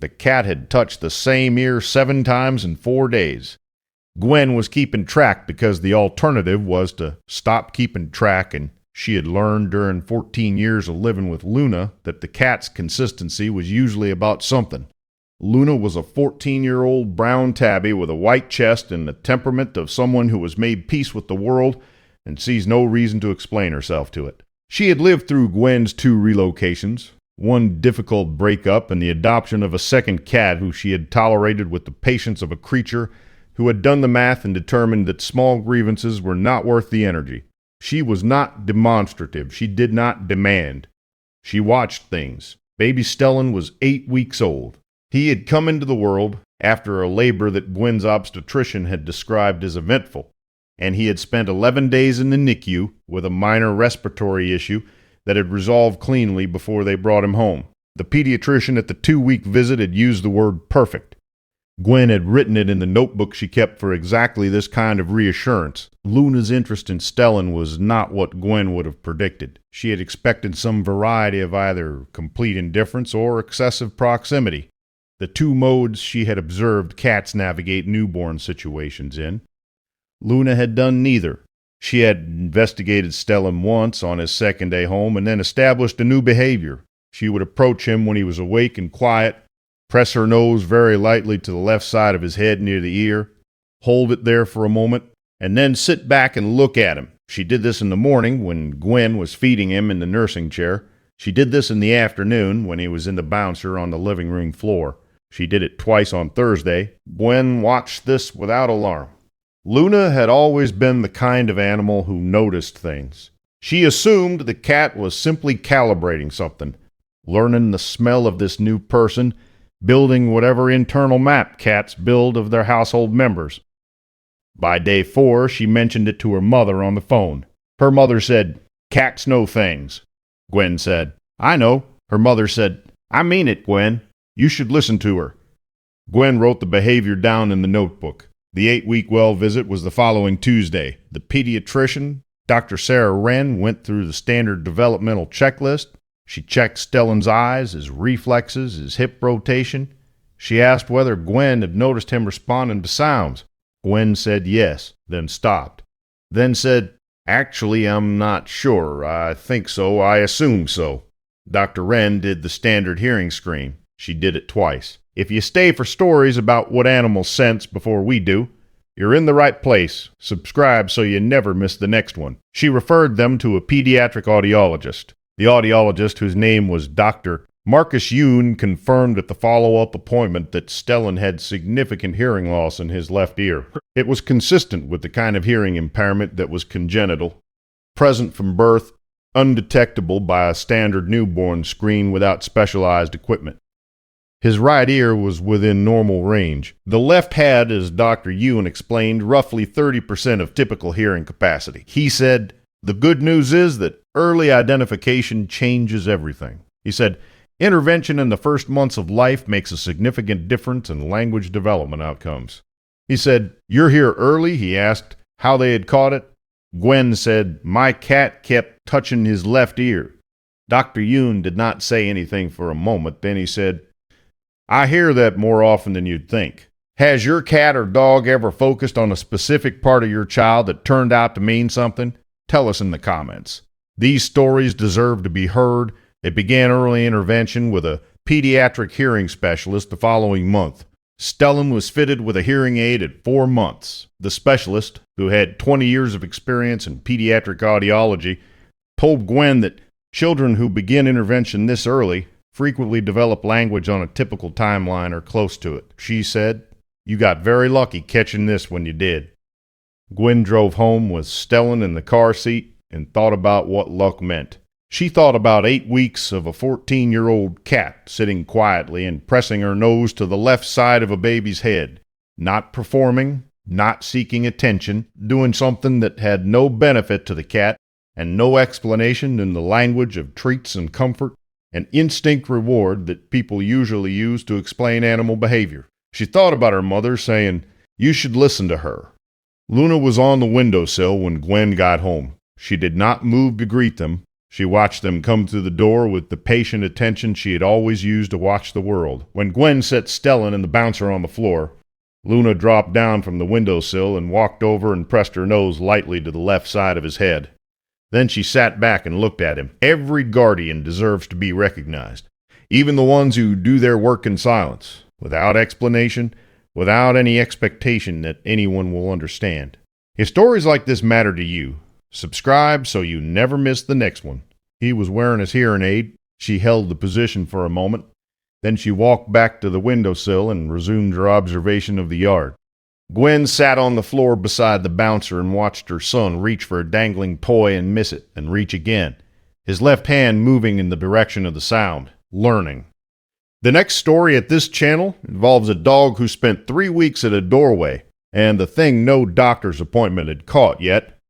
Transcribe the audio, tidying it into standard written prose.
The cat had touched the same ear 7 times in 4 days. Gwen was keeping track because the alternative was to stop keeping track, and she had learned during 14 years of living with Luna that the cat's consistency was usually about something. Luna was a 14-year-old brown tabby with a white chest and the temperament of someone who has made peace with the world and sees no reason to explain herself to it. She had lived through Gwen's 2 relocations, one difficult breakup, and the adoption of a second cat who she had tolerated with the patience of a creature who had done the math and determined that small grievances were not worth the energy. She was not demonstrative. She did not demand. She watched things. Baby Stellan was 8 weeks old. He had come into the world after a labor that Gwen's obstetrician had described as eventful, and he had spent 11 days in the NICU with a minor respiratory issue that had resolved cleanly before they brought him home. The pediatrician at the 2-week visit had used the word perfect. Gwen had written it in the notebook she kept for exactly this kind of reassurance. Luna's interest in Stellan was not what Gwen would have predicted. She had expected some variety of either complete indifference or excessive proximity, the 2 modes she had observed cats navigate newborn situations in. Luna had done neither. She had investigated Stellan once on his 2nd day home and then established a new behavior. She would approach him when he was awake and quiet, press her nose very lightly to the left side of his head near the ear, hold it there for a moment, and then sit back and look at him. She did this in the morning when Gwen was feeding him in the nursing chair. She did this in the afternoon when he was in the bouncer on the living room floor. She did it twice on Thursday. Gwen watched this without alarm. Luna had always been the kind of animal who noticed things. She assumed the cat was simply calibrating something, learning the smell of this new person, building whatever internal map cats build of their household members. By day 4, she mentioned it to her mother on the phone. Her mother said, "Cats know things." Gwen said, "I know." Her mother said, "I mean it, Gwen. You should listen to her." Gwen wrote the behavior down in the notebook. The 8-week well visit was the following Tuesday. The pediatrician, Dr. Sarah Wren, went through the standard developmental checklist. She checked Stellan's eyes, his reflexes, his hip rotation. She asked whether Gwen had noticed him responding to sounds. Gwen said yes, then stopped. Then said, "Actually, I'm not sure. I think so. I assume so." Dr. Wren did the standard hearing screen. She did it twice. If you stay for stories about what animals sense before we do, you're in the right place. Subscribe so you never miss the next one. She referred them to a pediatric audiologist. The audiologist, whose name was Dr. Marcus Yoon, confirmed at the follow-up appointment that Stellan had significant hearing loss in his left ear. It was consistent with the kind of hearing impairment that was congenital, present from birth, undetectable by a standard newborn screen without specialized equipment. His right ear was within normal range. The left had, as Dr. Yoon explained, roughly 30% of typical hearing capacity. He said, "The good news is that early identification changes everything." He said, "Intervention in the first months of life makes a significant difference in language development outcomes." He said, "You're here early?" He asked how they had caught it. Gwen said, "My cat kept touching his left ear." Dr. Yoon did not say anything for a moment. Then he said, "I hear that more often than you'd think. Has your cat or dog ever focused on a specific part of your child that turned out to mean something? Tell us in the comments. These stories deserve to be heard. They began early intervention with a pediatric hearing specialist the following month. Stellan was fitted with a hearing aid at 4 months. The specialist, who had 20 years of experience in pediatric audiology, told Gwen that children who begin intervention this early frequently develop language on a typical timeline or close to it. She said, "You got very lucky catching this when you did." Gwen drove home with Stellan in the car seat and thought about what luck meant. She thought about 8 weeks of a 14-year-old cat sitting quietly and pressing her nose to the left side of a baby's head, not performing, not seeking attention, doing something that had no benefit to the cat and no explanation in the language of treats and comfort, an instinct reward that people usually use to explain animal behavior. She thought about her mother saying, "You should listen to her." Luna was on the windowsill when Gwen got home. She did not move to greet them. She watched them come through the door with the patient attention she had always used to watch the world. When Gwen set Stellan and the bouncer on the floor, Luna dropped down from the windowsill and walked over and pressed her nose lightly to the left side of his head. Then she sat back and looked at him. Every guardian deserves to be recognized, even the ones who do their work in silence, without explanation, without any expectation that anyone will understand. If stories like this matter to you, subscribe so you never miss the next one. He was wearing his hearing aid. She held the position for a moment. Then she walked back to the windowsill and resumed her observation of the yard. Gwen sat on the floor beside the bouncer and watched her son reach for a dangling toy and miss it, and reach again, his left hand moving in the direction of the sound, learning. The next story at this channel involves a dog who spent 3 weeks at a doorway, and the thing no doctor's appointment had caught yet.